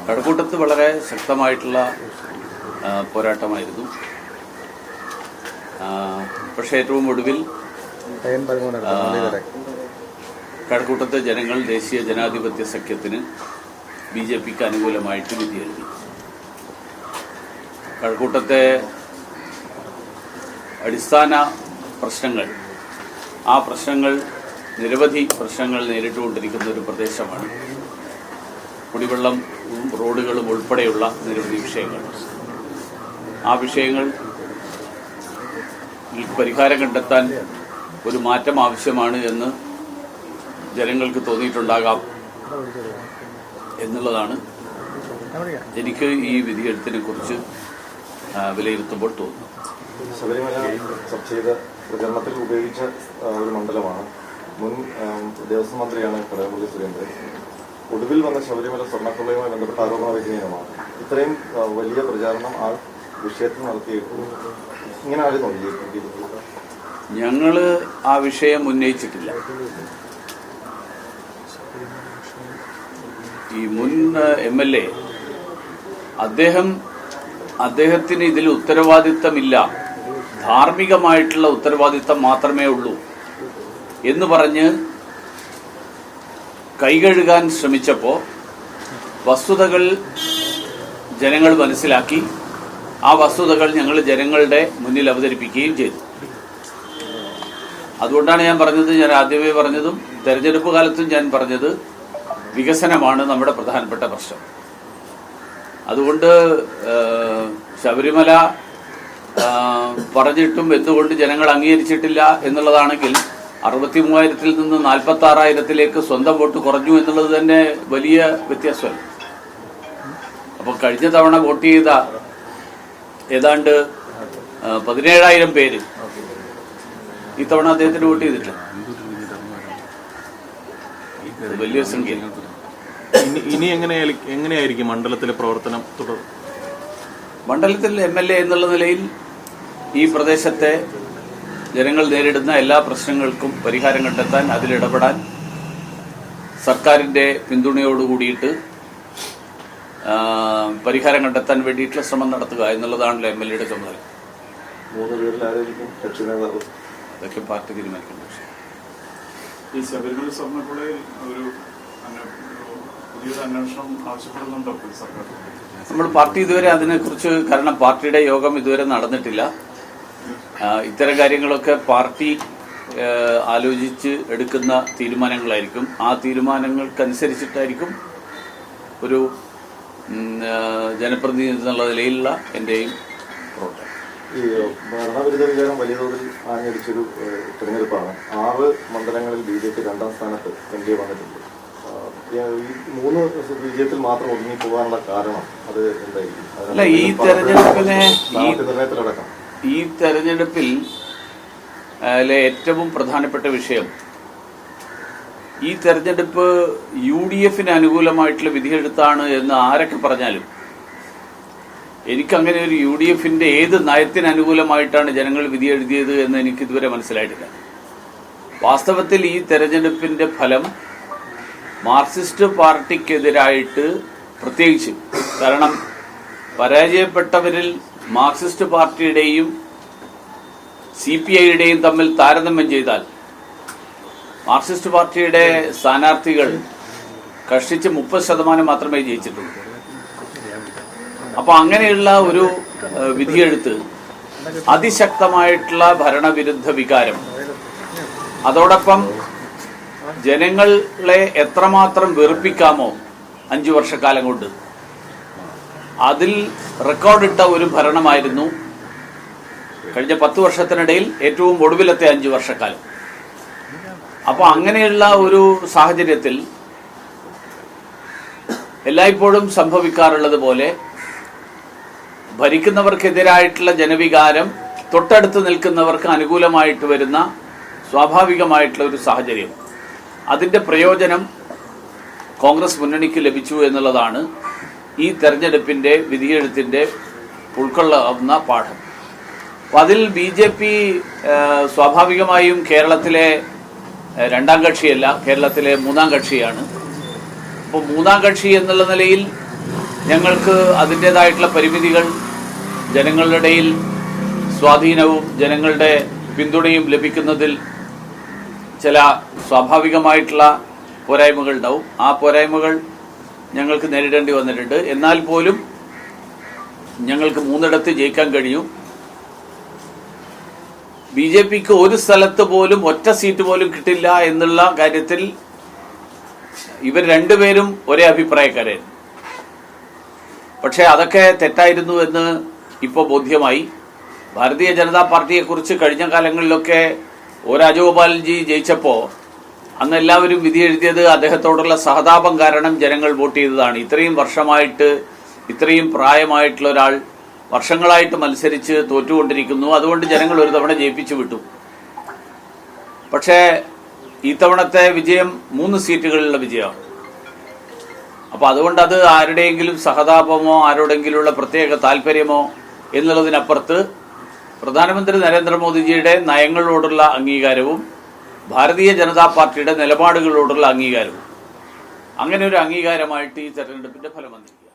കഴക്കൂട്ടത്ത് വളരെ ശക്തമായിട്ടുള്ള പോരാട്ടമായിരുന്നു. പക്ഷേ ഏറ്റവും ഒടുവിൽ കഴക്കൂട്ടത്തെ ജനങ്ങൾ ദേശീയ ജനാധിപത്യ സഖ്യത്തിന് BJPക്ക് അനുകൂലമായിട്ട് വിധി എഴുതി. കഴക്കൂട്ടത്തെ അടിസ്ഥാന പ്രശ്നങ്ങൾ, ആ പ്രശ്നങ്ങൾ നിരവധി പ്രശ്നങ്ങൾ നേരിട്ടുകൊണ്ടിരിക്കുന്ന ഒരു പ്രദേശമാണ്. കുടിവെള്ളം, റോഡുകളും ഉൾപ്പെടെയുള്ള നിരവധി വിഷയങ്ങൾ. ആ വിഷയങ്ങൾ പരിഹാരം കണ്ടെത്താൻ ഒരു മാറ്റം ആവശ്യമാണ് എന്ന് ജനങ്ങൾക്ക് തോന്നിയിട്ടുണ്ടാകാം എന്നുള്ളതാണ് എനിക്ക് ഈ വിധിയെഴുത്തിനെ കുറിച്ച് വിലയിരുത്തുമ്പോൾ തോന്നുന്നു. ശബരിമല ചർച്ച ചെയ്ത പ്രചരണത്തിൽ ഉപയോഗിച്ച ഒരു മണ്ഡലമാണ്. മുൻ ദേവസ്വം മന്ത്രിയാണ് കടകംപള്ളി സുരേന്ദ്രൻ. ഒടുവിൽ വന്ന ശബരിമല സ്വർണ്ണക്കൊള്ളയുമായി ബന്ധപ്പെട്ട ആരോപണ വിധേയമാണ്. ഇത്രയും വലിയ പ്രചാരണം ആ വിഷയത്തിൽ നടത്തിയിട്ട് ഇങ്ങനെ ആരും നോക്കിയിരിക്കുന്നത്? ഞങ്ങള് ആ വിഷയം ഉന്നയിച്ചിട്ടില്ല. ഈ മുൻ MLA അദ്ദേഹത്തിന് ഇതിൽ ഉത്തരവാദിത്തമില്ല, ധാർമ്മികമായിട്ടുള്ള ഉത്തരവാദിത്തം മാത്രമേ ഉള്ളൂ എന്ന് പറഞ്ഞ് കൈകഴുകാൻ ശ്രമിച്ചപ്പോൾ വസ്തുതകൾ ജനങ്ങൾ മനസ്സിലാക്കി. ആ വസ്തുതകൾ ഞങ്ങൾ ജനങ്ങളുടെ മുന്നിൽ അവതരിപ്പിക്കുകയും ചെയ്തു. അതുകൊണ്ടാണ് ഞാൻ പറഞ്ഞത്, ഞാൻ ആദ്യമേ പറഞ്ഞതും തെരഞ്ഞെടുപ്പ് കാലത്തും ഞാൻ പറഞ്ഞത്, വികസനമാണ് നമ്മുടെ പ്രധാനപ്പെട്ട പ്രശ്നം. അതുകൊണ്ട് ശബരിമല പറഞ്ഞിട്ടും എന്തുകൊണ്ട് ജനങ്ങൾ അംഗീകരിച്ചിട്ടില്ല എന്നുള്ളതാണെങ്കിൽ 63,000-ൽ നിന്ന് 46,000-ലേക്ക് സ്വന്തം വോട്ട് കുറഞ്ഞു എന്നുള്ളത് തന്നെ വലിയ വ്യത്യാസമല്ല. അപ്പോൾ കഴിഞ്ഞ തവണ വോട്ട് ചെയ്ത ഏതാണ്ട് 17,000 പേര് ഇത്തവണ അദ്ദേഹത്തിന് വോട്ട് ചെയ്തിട്ടില്ല. വലിയൊരു സംഖ്യ. ഇനി എങ്ങനെയായിരിക്കും മണ്ഡലത്തിലെ പ്രവർത്തനം തുടർ? മണ്ഡലത്തിൽ MLA എന്നുള്ള നിലയിൽ ഈ പ്രദേശത്തെ ജനങ്ങൾ നേരിടുന്ന എല്ലാ പ്രശ്നങ്ങൾക്കും പരിഹാരം കണ്ടെത്താൻ, അതിലിടപെടാൻ സർക്കാരിന്റെ പിന്തുണയോടുകൂടിയിട്ട് പരിഹാരം കണ്ടെത്താൻ വേണ്ടിയിട്ടുള്ള ശ്രമം നടത്തുക എന്നുള്ളതാണല്ലോ MLAയുടെ ചുമതല. അതൊക്കെ പാർട്ടി തീരുമാനിക്കേണ്ട വിഷയം. ഈ ശബരിമല സ്വർണ്ണക്കൊള്ളയിൽ ഒരു പുതിയൊരു അന്വേഷണം ആവശ്യപ്പെടുന്നുണ്ടോ സർക്കാർ? നമ്മൾ പാർട്ടി ഇതുവരെ അതിനെക്കുറിച്ച്, കാരണം പാർട്ടിയുടെ യോഗം ഇതുവരെ നടന്നിട്ടില്ല. ഇത്തരം കാര്യങ്ങളൊക്കെ പാർട്ടി ആലോചിച്ച് എടുക്കുന്ന തീരുമാനങ്ങളായിരിക്കും. ആ തീരുമാനങ്ങൾക്കനുസരിച്ചിട്ടായിരിക്കും ഒരു ജനപ്രതിനിധി എന്നുള്ള നിലയിലുള്ള എന്റെയും പ്രവർത്തനം. ഈ ഭരണവിരുദ്ധ വിചാരം വലിയ തോതിൽ ആഞ്ഞടിച്ചൊരു തെരഞ്ഞെടുപ്പാണ്. 6 മണ്ഡലങ്ങളിൽ BJP 2ാം സ്ഥാനത്ത് NDA വന്നിട്ടുണ്ട്. ഈ 3 വിജയത്തിൽ മാത്രം ഒതുങ്ങി പോകാനുള്ള കാരണം അത് എന്തായിരിക്കും? അല്ല, ഈ തെരഞ്ഞെടുപ്പിൽ ഏറ്റവും പ്രധാനപ്പെട്ട വിഷയം, ഈ തെരഞ്ഞെടുപ്പ് UDFന് അനുകൂലമായിട്ടുള്ള വിധിയെഴുത്താണ് എന്ന് ആരൊക്കെ പറഞ്ഞാലും എനിക്കങ്ങനെ ഒരു UDFന്റെ ഏത് നയത്തിന് അനുകൂലമായിട്ടാണ് ജനങ്ങൾ വിധി എഴുതിയത് എന്ന് എനിക്ക് ഇതുവരെ മനസ്സിലായിട്ടില്ല. വാസ്തവത്തിൽ ഈ തെരഞ്ഞെടുപ്പിന്റെ ഫലം മാർക്സിസ്റ്റ് പാർട്ടിക്കെതിരായിട്ട്, പ്രത്യേകിച്ച് കാരണം പരാജയപ്പെട്ടവരിൽ മാർക്സിസ്റ്റ് പാർട്ടിയുടെയും CPIയുടെയും തമ്മിൽ താരതമ്യം ചെയ്താൽ മാർക്സിസ്റ്റ് പാർട്ടിയുടെ സ്ഥാനാർത്ഥികൾ കഷ്ടിച്ച് 30% മാത്രമേ ജയിച്ചിട്ടുള്ളൂ. അപ്പൊ അങ്ങനെയുള്ള ഒരു വിധിയെഴുത്ത്, അതിശക്തമായിട്ടുള്ള ഭരണവിരുദ്ധ വികാരം, അതോടൊപ്പം ജനങ്ങളെ എത്രമാത്രം വെറുപ്പിക്കാമോ 5 വർഷക്കാലം കൊണ്ട്, അതിൽ റെക്കോർഡിട്ട ഒരു ഭരണമായിരുന്നു കഴിഞ്ഞ 10 വർഷത്തിനിടയിൽ ഏറ്റവും ഒടുവിലത്തെ 5 വർഷക്കാലം. അപ്പൊ അങ്ങനെയുള്ള ഒരു സാഹചര്യത്തിൽ എല്ലായ്പ്പോഴും സംഭവിക്കാറുള്ളത് പോലെ ഭരിക്കുന്നവർക്കെതിരായിട്ടുള്ള ജനവികാരം തൊട്ടടുത്ത് നിൽക്കുന്നവർക്ക് അനുകൂലമായിട്ട് വരുന്ന സ്വാഭാവികമായിട്ടുള്ള ഒരു സാഹചര്യം, അതിന്റെ പ്രയോജനം കോൺഗ്രസ് മുന്നണിക്ക് ലഭിച്ചു എന്നുള്ളതാണ് ഈ തെരഞ്ഞെടുപ്പിന്റെ വിധിയെഴുത്തിന്റെ ഉൾക്കൊള്ളുന്ന പാഠം. അപ്പം അതിൽ BJP സ്വാഭാവികമായും കേരളത്തിലെ രണ്ടാം കക്ഷിയല്ല, കേരളത്തിലെ മൂന്നാം കക്ഷിയാണ്. അപ്പോൾ മൂന്നാം കക്ഷി എന്നുള്ള നിലയിൽ ഞങ്ങൾക്ക് അതിൻ്റേതായിട്ടുള്ള പരിമിതികൾ, ജനങ്ങളുടെ ഇടയിൽ സ്വാധീനവും ജനങ്ങളുടെ പിന്തുണയും ലഭിക്കുന്നതിൽ ചില സ്വാഭാവികമായിട്ടുള്ള പോരായ്മകൾ ഉണ്ടാവും. ആ പോരായ്മകൾ ഞങ്ങൾക്ക് നേരിടേണ്ടി വന്നിട്ടുണ്ട്. എന്നാൽ പോലും ഞങ്ങൾക്ക് 3 ജയിക്കാൻ കഴിയും. BJPക്ക് ഒരു സ്ഥലത്ത് പോലും ഒറ്റ സീറ്റ് പോലും കിട്ടില്ല എന്നുള്ള കാര്യത്തിൽ ഇവർ രണ്ടുപേരും ഒരേ അഭിപ്രായക്കാരായിരുന്നു. പക്ഷെ അതൊക്കെ തെറ്റായിരുന്നു എന്ന് ഇപ്പോൾ ബോധ്യമായി. ഭാരതീയ ജനതാ പാർട്ടിയെക്കുറിച്ച് കഴിഞ്ഞ കാലങ്ങളിലൊക്കെ രാജഗോപാൽജി ജയിച്ചപ്പോൾ അന്ന് എല്ലാവരും വിധി എഴുതിയത് അദ്ദേഹത്തോടുള്ള സഹതാപം കാരണം ജനങ്ങൾ വോട്ട് ചെയ്തതാണ്. ഇത്രയും വർഷമായിട്ട്, ഇത്രയും പ്രായമായിട്ടുള്ള ഒരാൾ വർഷങ്ങളായിട്ട് മത്സരിച്ച് തോറ്റുകൊണ്ടിരിക്കുന്നു, അതുകൊണ്ട് ജനങ്ങൾ ഒരു തവണ ജയിപ്പിച്ചു വിട്ടു. പക്ഷേ ഇത്തവണത്തെ വിജയം 3 സീറ്റുകളിലുള്ള വിജയമാണ്. അപ്പോൾ അതുകൊണ്ട് അത് ആരുടെയെങ്കിലും സഹതാപമോ ആരോടെങ്കിലുള്ള പ്രത്യേക താല്പര്യമോ എന്നുള്ളതിനപ്പുറത്ത് പ്രധാനമന്ത്രി നരേന്ദ്രമോദിജിയുടെ നയങ്ങളോടുള്ള അംഗീകാരവും ഭാരതീയ ജനതാ പാർട്ടിയുടെ നിലപാടുകളോടുള്ള അംഗീകാരവും, അങ്ങനെ ഒരു അംഗീകാരമായിട്ട് ഈ തെരഞ്ഞെടുപ്പിന്റെ ഫലം വന്നിരിക്കും.